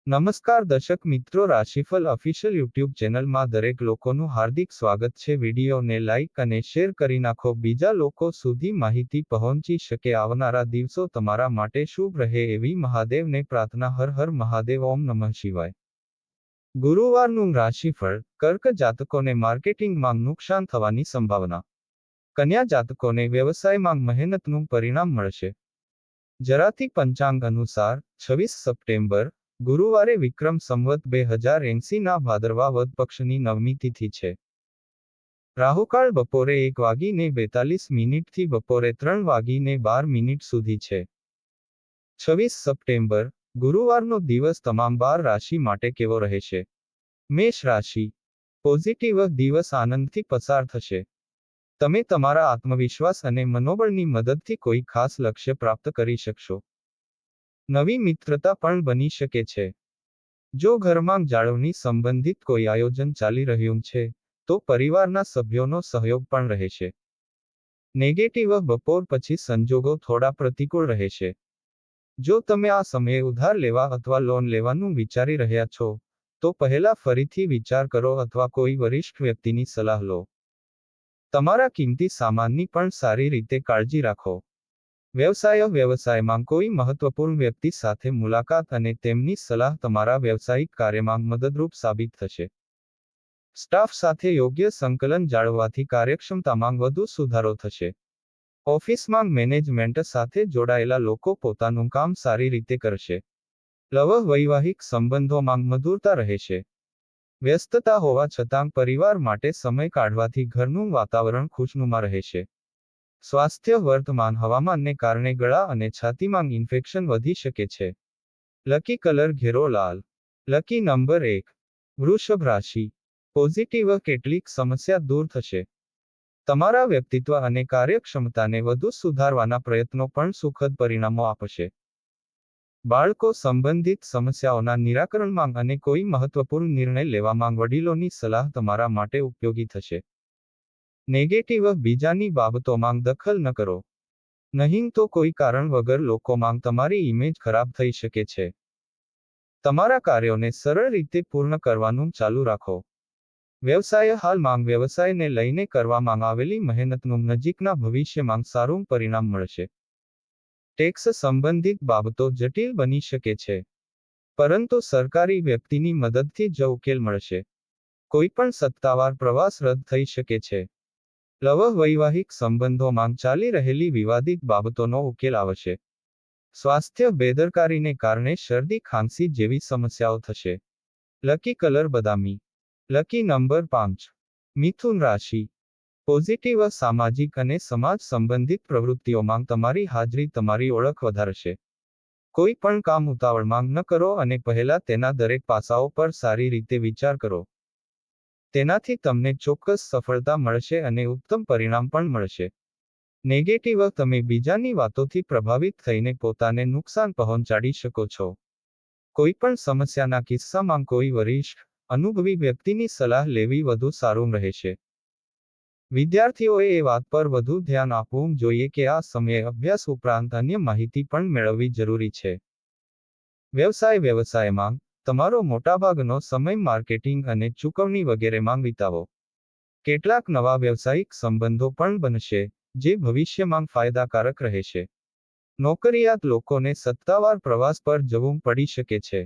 નમસ્કાર દર્શક મિત્રો, રાશિફળ ઓફિશિયલ યુટ્યુબ ચેનલમાં દરેક લોકોનું હાર્દિક સ્વાગત છે। વિડીયોને લાઇક અને શેર કરી નાખો, બીજા લોકો સુધી માહિતી પહોંચી શકે। આવનારા દિવસો તમારા માટે શુભ રહે એવી મહાદેવને પ્રાર્થના। હર હર મહાદેવ, ઓમ નમઃ શિવાય। ગુરુવારનું રાશિફળ। કર્ક જાતકોને માર્કેટિંગમાં નુકસાન થવાની સંભાવના। કન્યા જાતકોને વ્યવસાયમાં મહેનતનું પરિણામ મળશે। જરાથી પંચાંગ અનુસાર 26 સપ્ટેમ્બર ગુરુવારે વિક્રમ સંવત 2080 ના ભાદરવા વદ પક્ષની નવમી તિથિ છે। રાહુકાળ બપોરે 1:42 થી બપોરે 3:12 સુધી છે। 26 સપ્ટેમ્બર ગુરુવારનો દિવસ તમામ 12 રાશિ માટે કેવો રહેશે? મેષ રાશિ। પોઝિટિવ દિવસ આનંદથી પસાર થશે। તમે તમારા આત્મવિશ્વાસ અને મનોબળની મદદથી કોઈ ખાસ લક્ષ્ય પ્રાપ્ત કરી શકશો। નવી મિત્રતા પણ બની શકે છે। જો ઘરમાં જાળવણી સંબંધિત કોઈ આયોજન ચાલી રહ્યું છે, તો પરિવારના સભ્યોનો સહયોગ પણ રહેશે। નેગેટિવ બપોર પછી સંજોગો થોડા પ્રતિકૂળ રહેશે। જો તમે આ સમયે ઉધાર લેવા અથવા લોન લેવાનું વિચારી રહ્યા છો, તો પહેલા ફરીથી વિચાર કરો અથવા કોઈ વરિષ્ઠ વ્યક્તિની સલાહ લો। તમારા કિંમતી સામાનની પણ સારી રીતે કાળજી રાખો। વ્યવસાયમાં કોઈ મહત્વપૂર્ણ વ્યક્તિ સાથે મુલાકાત અને તેમની સલાહ તમારા વ્યવસાયિક કાર્યમાં મદદરૂપ સાબિત થશે। સ્ટાફ સાથે યોગ્ય સંકલન જાળવવાથી કાર્યક્ષમતામાં વધુ સુધારો થશે। ઓફિસમાં મેનેજમેન્ટ સાથે જોડાયેલા લોકો પોતાનું કામ સારી રીતે કરશે। વૈવાહિક સંબંધોમાં મધુરતા રહેશે। વ્યસ્તતા હોવા છતાં પરિવાર માટે સમય કાઢવાથી ઘરનું વાતાવરણ ખુશનુમા રહેશે। સ્વાસ્થ્ય વર્તમાન હવામાનને કારણે ગળા અને છાતીમાં ઇન્ફેક્શન વધી શકે છે। લકી કલર ઘેરો લાલ। Lucky number 1। વૃષભ રાશિ। પોઝિટિવ કેટલીક સમસ્યા દૂર થશે। તમારા વ્યક્તિત્વ અને કાર્યક્ષમતાને વધુ સુધારવાના પ્રયત્નો પણ સુખદ પરિણામો આપશે। બાળકો સંબંધિત સમસ્યાઓના નિરાકરણમાં અને કોઈ મહત્વપૂર્ણ નિર્ણય લેવામાં વડીલોની સલાહ તમારા માટે ઉપયોગી થશે। નેગેટિવ બીજાની બાબતોમાં દખલ ન કરો, નહીં તો કોઈ કારણ વગર લોકોમાં તમારી ઇમેજ ખરાબ થઈ શકે છે। તમારા કાર્યોને સરળ રીતે પૂર્ણ કરવાનું ચાલુ રાખો। હાલમાં વ્યવસાયને લઈને કરવામાં આવેલી મહેનતનું નજીકના ભવિષ્યમાં સારું પરિણામ મળશે। ટેક્સ સંબંધિત બાબતો જટિલ બની શકે છે, પરંતુ સરકારી વ્યક્તિની મદદથી જ ઉકેલ મળશે। કોઈ પણ સત્તાવાર પ્રવાસ રદ થઈ શકે છે। વૈવાહિક સંબંધોમાં ચાલી રહેલી વિવાદિત બાબતોનો ઉકેલ આવશે। સ્વાસ્થ્ય બેદરકારીને કારણે શરદી ખાંસી જેવી સમસ્યાઓ થશે। લકી કલર બદામી। Lucky number 5। મિથુન રાશિ। પોઝિટિવ સામાજિક અને સમાજ સંબંધિત પ્રવૃત્તિઓમાં તમારી હાજરી તમારી ઓળખ વધારશે। કોઈ પણ કામ ઉતાવળમાં ન કરો અને પહેલા તેના દરેક પાસાઓ પર સારી રીતે વિચાર કરો। તેનાથી તમને ચોક્કસ સફળતા મળશે અને ઉત્તમ પરિણામ પણ મળશે। નેગેટિવ તમે બીજાની વાતોથી પ્રભાવિત થઈને પોતાને નુકસાન પહોંચાડી શકો છો। કોઈ પણ સમસ્યાના કિસ્સામાં કોઈ વરિષ્ઠ, અનુભવી વ્યક્તિની સલાહ લેવી વધુ સારું રહેશે। વિદ્યાર્થીઓએ એ વાત પર વધુ ધ્યાન આપવું જોઈએ કે આ સમયે અભ્યાસ ઉપરાંત અન્ય માહિતી પણ મેળવવી જરૂરી છે। વ્યવસાયમાં તમારો મોટાભાગનો સમય માર્કેટિંગ અને ચૂકવણી વગેરેમાં વિતાવો। કેટલાક નવા વ્યવસાયિક સંબંધો પણ બનશે, જે ભવિષ્યમાં ફાયદાકારક રહેશે। નોકરિયાત લોકોને સત્તાવાર પ્રવાસ પર જવું પડી શકે છે।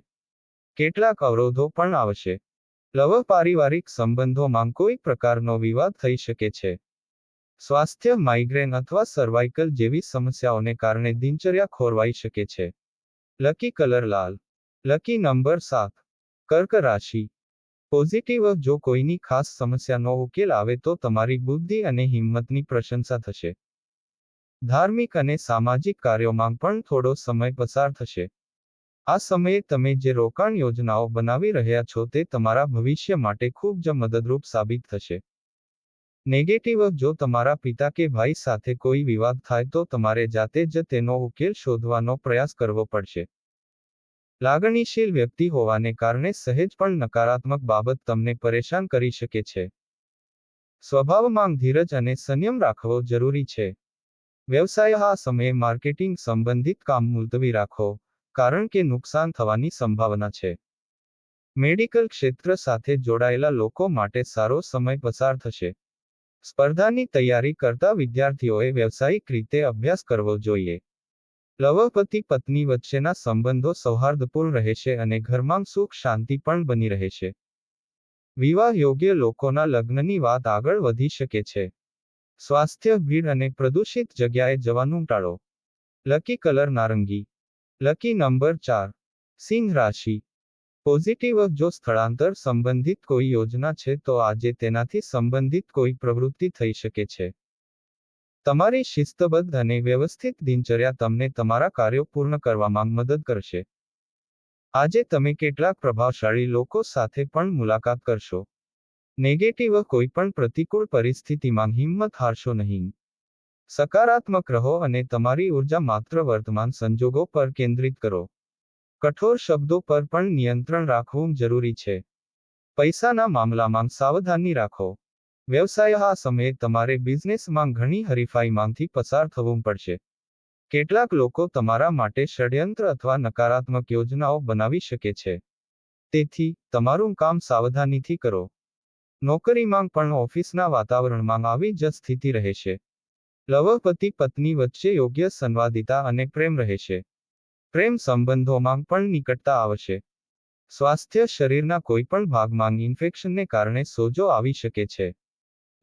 કેટલાક અવરોધો પણ આવશે। પારિવારિક સંબંધોમાં કોઈ પ્રકારનો વિવાદ થઈ શકે છે। સ્વાસ્થ્ય માઇગ્રેન અથવા સર્વાઇકલ જેવી સમસ્યાઓને કારણે દિનચર્યા ખોરવાઈ શકે છે। લકી કલર લાલ। Lucky number 7। કર્ક રાશિ। પોઝિટિવ જો કોઈની ખાસ સમસ્યાનો ઉકેલ આવે તો તમારી બુદ્ધિ અને હિંમતની પ્રશંસા થશે। ધાર્મિક અને સામાજિક કાર્યોમાં પણ થોડો સમય પસાર થશે। આ સમયે તમે જે રોકાણ યોજનાઓ બનાવી રહ્યા છો તે તમારા ભવિષ્ય માટે ખૂબ જ મદદરૂપ સાબિત થશે। નેગેટિવ જો તમારા પિતા કે ભાઈ સાથે કોઈ વિવાદ થાય તો તમારે જાતે જ તેનો ઉકેલ શોધવાનો પ્રયાસ કરવો પડશે। લાગણીશીલ વ્યક્તિ હોવાને કારણે સહેજ પણ નકારાત્મક બાબત તમને પરેશાન કરી શકે છે। સ્વભાવમાં ધીરજ અને સંયમ રાખવો જરૂરી છે। આ સમયે માર્કેટિંગ સંબંધિત કામ મુલતવી રાખો, કારણ કે નુકસાન થવાની સંભાવના છે। મેડિકલ ક્ષેત્ર સાથે જોડાયેલા લોકો માટે સારો સમય પસાર થશે. સ્પર્ધાની તૈયારી કરતા વિદ્યાર્થીઓએ વ્યવસાયિક રીતે અભ્યાસ કરવો જોઈએ. લવપતિ પત્ની વચ્ચેના સંબંધો સૌહાર્દપૂર્ણ રહેશે અને ઘરમાં સુખ શાંતિ પણ બની રહેશે. વિવાહ યોગ્ય લોકોના લગ્નની વાત આગળ વધી શકે છે. સ્વાસ્થ્ય ભીડ અને પ્રદૂષિત જગ્યાએ જવાનું ટાળો. લકી કલર નારંગી. Lucky number 4. સિંહ રાશિ. પોઝિટિવ જો સ્થળાંતર સંબંધિત કોઈ યોજના છે તો આજે તેનાથી સંબંધિત કોઈ પ્રવૃત્તિ થઈ શકે છે. તમારી શિસ્તબદ્ધ અને વ્યવસ્થિત દિનચર્યા તમને તમારા કાર્યો પૂર્ણ કરવામાં મદદ કરશે. આજે તમે કેટલાક પ્રભાવશાળી લોકો સાથે પણ મુલાકાત કરશો. નેગેટિવ કોઈ પણ પ્રતિકૂળ પરિસ્થિતિમાં હિંમત હારશો નહીં. સકારાત્મક રહો અને તમારી ઉર્જા માત્ર વર્તમાન સંજોગો પર કેન્દ્રિત કરો. કઠોર શબ્દો પર પણ નિયંત્રણ રાખવું જરૂરી છે. પૈસાના મામલામાં સાવધાની રાખો. વ્યવસાય આ સમયે તમારે બિઝનેસમાં ઘણી હરીફાઈમાંથી પસાર થવું પડશે. કેટલાક લોકો તમારા માટે ષડયંત્ર અથવા નકારાત્મક યોજનાઓ બનાવી શકે છે. તેથી તમારું કામ સાવધાનીથી કરો. નોકરીમાં પણ ઓફિસના વાતાવરણમાં આવી જ સ્થિતિ રહેશે. લવપતિ પત્ની વચ્ચે યોગ્ય સંવાદિતા અને પ્રેમ રહેશે. પ્રેમ સંબંધોમાં પણ નિકટતા આવશે. સ્વાસ્થ્ય શરીરના કોઈ પણ ભાગમાં ઇન્ફેક્શનને કારણે સોજો આવી શકે છે.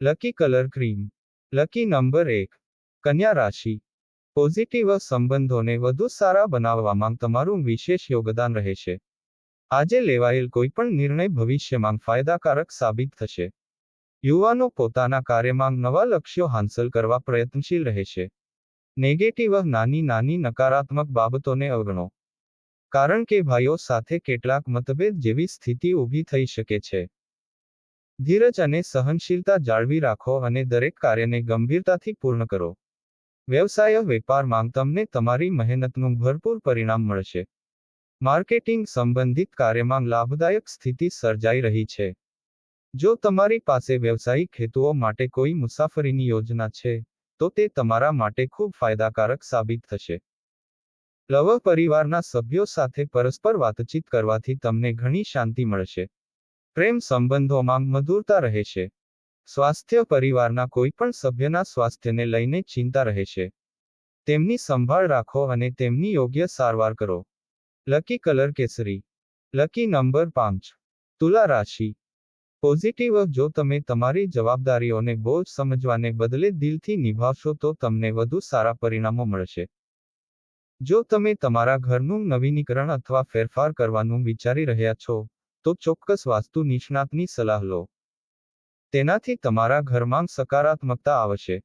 Lucky colour cream. Lucky number 1. કન્યા રાશિ. પોઝિટિવ સંબંધોને વધુ સારા બનાવવામાં તમારું વિશેષ યોગદાન રહેશે. આજે લેવાયેલ કોઈ પણ નિર્ણય ભવિષ્યમાં ફાયદાકારક સાબિત થશે. યુવાનો પોતાના કાર્યમાં નવા લક્ષ્યો હાંસલ કરવા પ્રયત્નશીલ રહેશે. નેગેટિવ નાની નાની નકારાત્મક બાબતોને અવગણો. કારણ કે ભાઈઓ સાથે કેટલાક મતભેદ જેવી સ્થિતિ ઊભી થઈ શકે છે. ધીરજ અને સહનશીલતા જાળવી રાખો અને દરેક કાર્યને ગંભીરતાથી પૂર્ણ કરો. વ્યવસાય વેપારમાં તમને તમારી મહેનતનું ભરપૂર પરિણામ મળશે. માર્કેટિંગ સંબંધિત કાર્યમાં લાભદાયક સ્થિતિ સર્જાઈ રહી છે. જો તમારી પાસે વ્યવસાયિક હેતુઓ માટે કોઈ મુસાફરીની યોજના છે, તો તે તમારા માટે ખૂબ ફાયદાકારક સાબિત થશે. લવ પરિવારના સભ્યો સાથે પરસ્પર વાતચીત કરવાથી તમને ઘણી શાંતિ મળશે. પ્રેમ સંબંધોમાં મધુરતા રહેશે. સ્વાસ્થ્ય પરિવારના કોઈ પણ સભ્યના સ્વાસ્થ્યને લઈને ચિંતા રહેશે. તેમની સંભાળ રાખો અને તેમની યોગ્ય સારવાર કરો. લકી કલર કેસરી. Lucky number 5. તુલા રાશિ. પોઝિટિવ જો તમે તમારી જવાબદારીઓને બોજ સમજવાને બદલે દિલથી નિભાવશો તો તમને વધુ સારા પરિણામો મળશે. જો તમે તમારા ઘરનું નવીનીકરણ અથવા ફેરફાર કરવાનું વિચારી રહ્યા છો, તો ચોક્કસ વાસ્તુ નિષ્ણાતની સલાહ લો. તેનાથી તમારા ઘરમાં સકારાત્મકતા આવશે.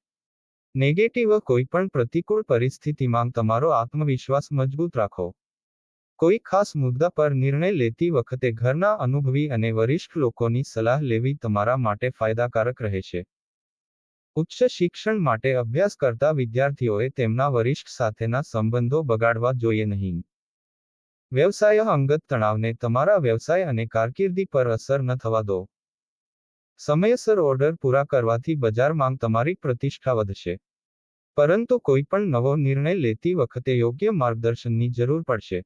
નેગેટિવ કોઈ પણ પ્રતિકૂળ પરિસ્થિતિમાં તમારો આત્મવિશ્વાસ મજબૂત રાખો. કોઈ ખાસ મુદ્દા પર નિર્ણય લેતી વખતે ઘરના અનુભવી અને વરિષ્ઠ લોકોની સલાહ લેવી તમારા માટે ફાયદાકારક રહેશે. ઉચ્ચ શિક્ષણ માટે અભ્યાસ કરતા વિદ્યાર્થીઓએ તેમના વરિષ્ઠ સાથેના સંબંધો બગાડવા જોઈએ નહીં. વ્યવસાય અંગત તણાવને તમારા વ્યવસાય અને કારકિર્દી પર અસર ન થવા દો. સમયસર ઓર્ડર પૂરા કરવાથી બજારમાં તમારી પ્રતિષ્ઠા વધશે. પરંતુ કોઈ પણ નવો નિર્ણય લેતી વખતે યોગ્ય માર્ગદર્શનની જરૂર પડશે.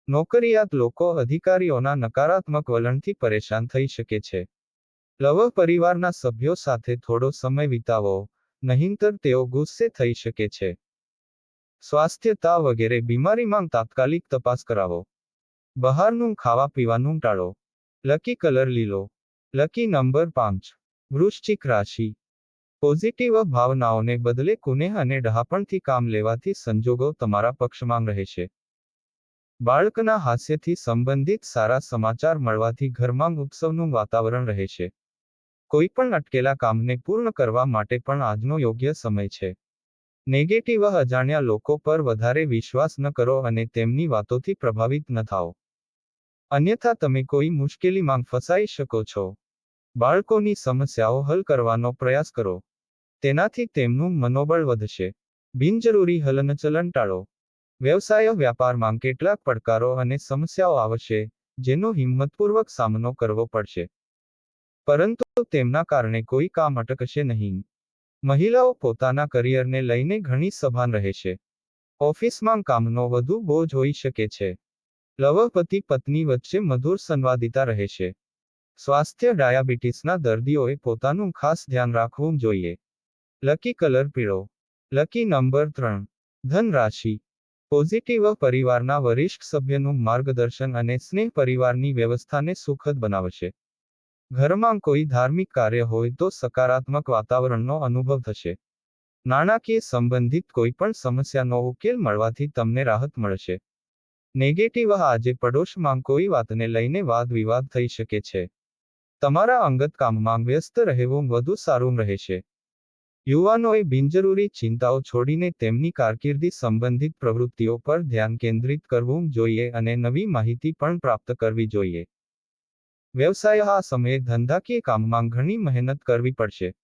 નોકરિયાત લોકો અધિકારીઓના નકારાત્મક વલણથી પરેશાન થઈ શકે છે. લવ પરિવારના સભ્યો સાથે થોડો સમય વિતાવો, નહીંતર તેઓ ગુસ્સે થઈ શકે છે. સ્વાસ્થ્ય તાવ વગેરે બીમારીમાં તાત્કાલિક તપાસ કરાવો. બહારનું ખાવા પીવાનું ટાળો. લકી કલર લીલો. Lucky number 5. વૃશ્ચિક રાશિ. પોઝિટિવ ભાવનાઓને બદલે કુનેહ અને ડહાપણથી કામ લેવાથી સંજોગો તમારા પક્ષમાં રહેશે. બાળકના હાસ્યથી સંબંધિત સારા સમાચાર મળવાથી ઘરમાં ઉત્સવનું વાતાવરણ રહેશે. કોઈ પણ અટકેલા કામને પૂર્ણ કરવા માટે પણ આજનો યોગ્ય સમય છે. નેગેટિવ અજાણ્યા લોકો પર વધારે વિશ્વાસ ન કરો અને તેમની વાતોથી પ્રભાવિત ન થાઓ. અન્યથા તમે કોઈ મુશ્કેલીમાં ફસાઈ શકો છો. બાળકોની સમસ્યાઓ હલ કરવાનો પ્રયાસ કરો. તેનાથી તેમનું મનોબળ વધશે. બિનજરૂરી હલનચલન ટાળો. વ્યવસાય વ્યાપારમાં કેટલાક પડકારો અને સમસ્યાઓ આવશે, જેનો હિંમતપૂર્વક સામનો કરવો પડશે. પરંતુ તેમના કારણે કોઈ કામ અટકશે નહીં. મહિલાઓ પોતાના કરિયરને લઈને ઘણી સભાન રહેશે. ઓફિસમાં કામનો વધુ બોજ હોઈ શકે છે. લવ પતિ પત્ની વચ્ચે મધુર સંવાદિતા રહેશે. સ્વાસ્થ્ય ડાયાબિટીસના દર્દીઓએ પોતાનું ખાસ ધ્યાન રાખવું જોઈએ. લકી કલર પીળો. Lucky number 3. ધન રાશિ. પોઝિટિવ પરિવારના વરિષ્ઠ સભ્યનું માર્ગદર્શન અને સ્નેહ પરિવારની વ્યવસ્થાને સુખદ બનાવશે. ઘરમાં કોઈ ધાર્મિક કાર્ય હોય તો સકારાત્મક વાતાવરણનો અનુભવ થશે. નાણાકીય સંબંધિત કોઈ પણ સમસ્યાનો ઉકેલ મળવાથી તમને રાહત મળશે. નેગેટિવ આજે પડોશમાં કોઈ વાતને લઈને વાદ વિવાદ થઈ શકે છે. તમારા અંગત કામમાં વ્યસ્ત રહેવું વધુ સારું રહેશે. યુવાનોએ બિનજરૂરી ચિંતાઓ છોડીને તેમની કારકિર્દી સંબંધિત પ્રવૃત્તિઓ પર ધ્યાન કેન્દ્રિત કરવું જોઈએ અને નવી માહિતી પણ પ્રાપ્ત કરવી જોઈએ. વ્યવસાય આ સમયે ધંધાકીય કામમાં ઘણી મહેનત કરવી પડશે.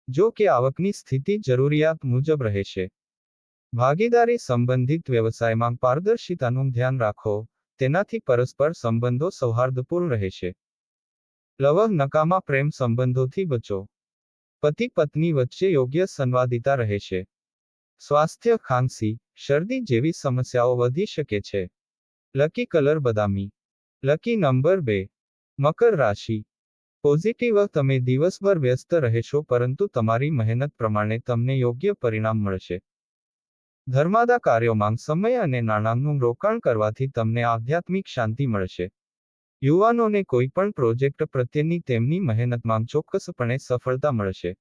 જો કે આવકની સ્થિતિ જરૂરિયાત મુજબ રહેશે. ભાગીદારી સંબંધિત વ્યવસાયમાં પારદર્શિતાનું ધ્યાન રાખો, તેનાથી પરસ્પર સંબંધો સૌહાર્દપૂર્ણ રહેશે. લવ નકામા પ્રેમ સંબંધોથી બચો. પતિ પત્ની વચ્ચે યોગ્ય સંવાદિતા રહેશે. સ્વાસ્થ્ય ખાંસી, શરદી જેવી સમસ્યાઓ વધી શકે છે. લકી કલર બદામી. Lucky number 2. મકર રાશિ. પોઝિટિવ તમે દિવસભર વ્યસ્ત રહેશો પરંતુ તમારી મહેનત પ્રમાણે તમને યોગ્ય પરિણામ મળશે. ધર્માદા કાર્યોમાં સમય અને નાણાંનું રોકાણ કરવાથી તમને આધ્યાત્મિક શાંતિ મળશે. યુવાનોને કોઈ પણ પ્રોજેક્ટ પ્રત્યેની તેમની મહેનતમાં ચોક્કસપણે સફળતા મળશે.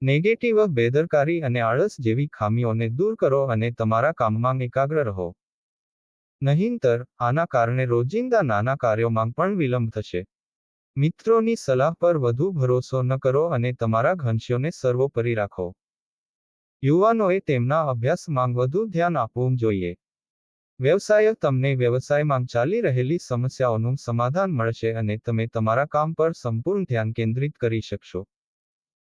નેગેટિવ બેદરકારી અને આળસ જેવી ખામીઓને દૂર કરો અને તમારા કામમાં એકાગ્ર રહો. નહીંતર, આના કારણે રોજિંદા નાના કાર્યોમાં પણ વિલંબ થશે. મિત્રોની સલાહ પર વધુ ભરોસો ન કરો અને તમારા ઘનશ્યોને સર્વોપરી રાખો. યુવાનોએ તેમના અભ્યાસમાં વધુ ધ્યાન આપવું જોઈએ. વ્યવસાય તમને વ્યવસાયમાં ચાલી રહેલી સમસ્યાઓનું સમાધાન મળશે અને તમે તમારા કામ પર સંપૂર્ણ ધ્યાન કેન્દ્રિત કરી શકશો.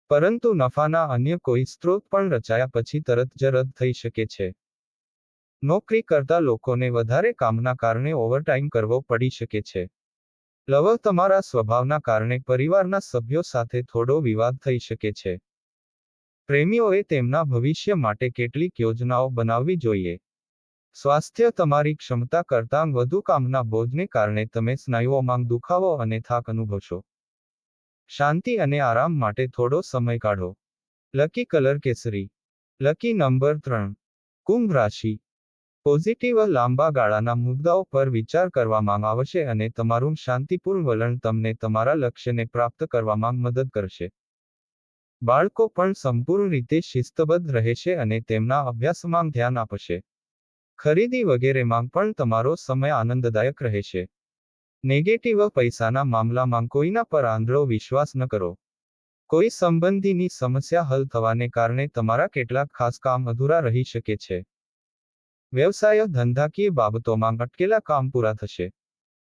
પરંતુ નફાના અન્ય કોઈ સ્ત્રોત પણ રચાયા પછી તરત જ રદ થઈ શકે છે. નોકરી કરતા લોકોને વધારે કામના કારણે ઓવરટાઈમ કરવો પડી શકે છે. લવ તમારા સ્વભાવના કારણે પરિવારના સભ્યો સાથે થોડો વિવાદ થઈ શકે છે. પ્રેમીઓએ તેમના ભવિષ્ય માટે કેટલીક યોજનાઓ બનાવવી જોઈએ. સ્વાસ્થ્ય તમારી ક્ષમતા કરતાં વધુ કામના બોજને કારણે તમે સ્નાયુઓમાં દુખાવો અને થાક અનુભવશો. શાંતિ અને આરામ માટે થોડો સમય કાઢો. લકી કલર કેસરી. Lucky number 3. કુંભ રાશિ. પોઝિટિવ લાંબા ગાળાના મુદ્દાઓ પર વિચાર કરવામાં આવશે અને તમારું શાંતિપૂર્ણ વલણ તમને તમારા લક્ષ્યને પ્રાપ્ત કરવામાં મદદ કરશે. બાળકો પણ સંપૂર્ણ રીતે શિસ્તબદ્ધ રહેશે અને તેમના અભ્યાસમાં ધ્યાન આપશે. ખરીદી વગેરેમાં પણ તમારો સમય આનંદદાયક રહેશે. નેગેટિવ પૈસાના મામલામાં કોઈના પર આંધળો વિશ્વાસ ન કરો. કોઈ સંબંધીની સમસ્યા હલ થવાને કારણે તમારા કેટલાક ખાસ કામ અધૂરા રહી શકે છે. વ્યવસાય ધંધાકીય બાબતોમાં અટકેલા કામ પૂરા થશે.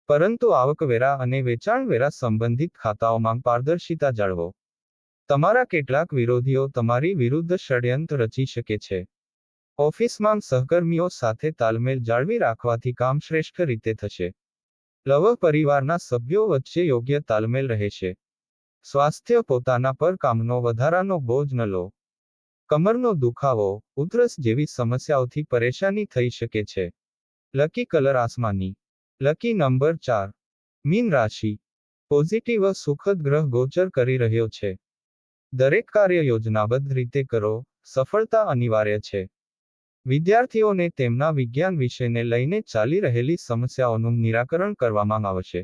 પરંતુ આવકવેરા અને વેચાણવેરા સંબંધિત ખાતાઓમાં પારદર્શિતા જાળવો. તમારા કેટલાક વિરોધીઓ તમારી વિરુદ્ધ ષડયંત્ર રચી શકે છે. ઓફિસમાં સહકર્મીઓ સાથે તાલમેલ જાળવી રાખવાથી કામ શ્રેષ્ઠ રીતે થશે. લવ પરિવારના સભ્યો વચ્ચે યોગ્ય તાલમેલ રહેશે. સ્વાસ્થ્ય પોતાના પર કામનો વધારાનો બોજ ન લો. કમરનો દુખાવો, ઉધરસ જેવી સમસ્યાઓથી પરેશાની થઈ શકે છે. લકી કલર આસમાની. Lucky number 4. મીન રાશિ. પોઝિટિવ સુખદ ગ્રહ ગોચર કરી રહ્યો છે. દરેક કાર્ય યોજનાબદ્ધ રીતે કરો, સફળતા અનિવાર્ય છે. વિદ્યાર્થીઓને તેમના વિજ્ઞાન વિષયને લઈને ચાલી રહેલી સમસ્યાઓનું નિરાકરણ કરવામાં આવશે.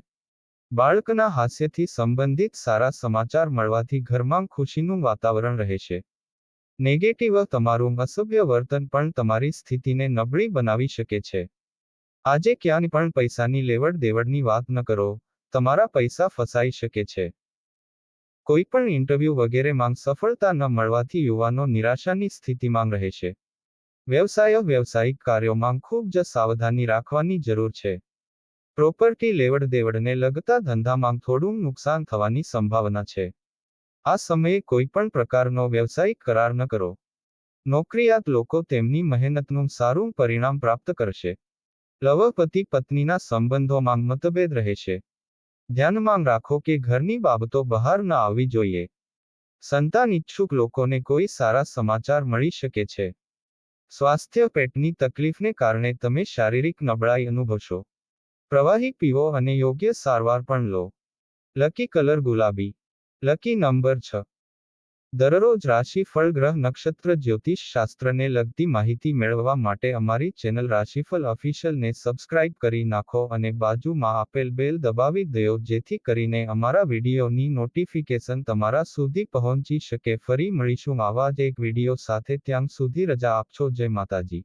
બાળકના હાસ્યથી સંબંધિત સારા સમાચાર મળવાથી ઘરમાં ખુશીનું વાતાવરણ રહેશે. નેગેટિવ તમારું અસભ્ય વર્તન પણ તમારી સ્થિતિને નબળી બનાવી શકે છે. આજે ક્યાંય પણ પૈસાની લેવડ દેવડની વાત ન કરો, તમારા પૈસા ફસાઈ શકે છે. કોઈ પણ ઇન્ટરવ્યૂ વગેરેમાં સફળતા ન મળવાથી યુવાનો નિરાશાની સ્થિતિમાં રહેશે. વ્યવસાયિક કાર્યોમાં ખૂબ જ સાવધાની રાખવાની જરૂર છે. પ્રોપર્ટી લેવડ દેવડને લગતા ધંધામાં થોડું નુકસાન થવાની સંભાવના છે. આ સમયે કોઈ પણ પ્રકારનો વ્યવસાયિક કરાર ન કરો. નોકરિયાત લોકો તેમની મહેનતનું સારું પરિણામ પ્રાપ્ત કરશે. લવ પતિ પત્નીના સંબંધોમાં મતભેદ રહેશે. ધ્યાનમાં રાખો કે ઘરની બાબતો બહાર ન આવવી જોઈએ. સંતાન ઇચ્છુક લોકોને કોઈ સારા સમાચાર મળી શકે છે. સ્વાસ્થ્ય પેટની તકલીફને કારણે તમે શારીરિક નબળાઈ અનુભવશો. પ્રવાહી પીવો અને યોગ્ય સારવાર પણ લો. લકી કલર ગુલાબી. Lucky number 6. દરરોજ રાશિફળ ગ્રહ નક્ષત્ર જ્યોતિષ શાસ્ત્રને લગતી માહિતી મેળવવા માટે અમારી ચેનલ રાશિફળ ઓફિશિયલને સબસ્ક્રાઇબ કરી નાખો અને બાજુમાં આપેલ બેલ દબાવી દો જેથી કરીને અમારા વિડીયોની નોટિફિકેશન તમારા સુધી પહોંચી શકે. ફરી મળીશું આવા જ એક વિડીયો સાથે. ત્યાં સુધી રજા આપશો. જય માતાજી.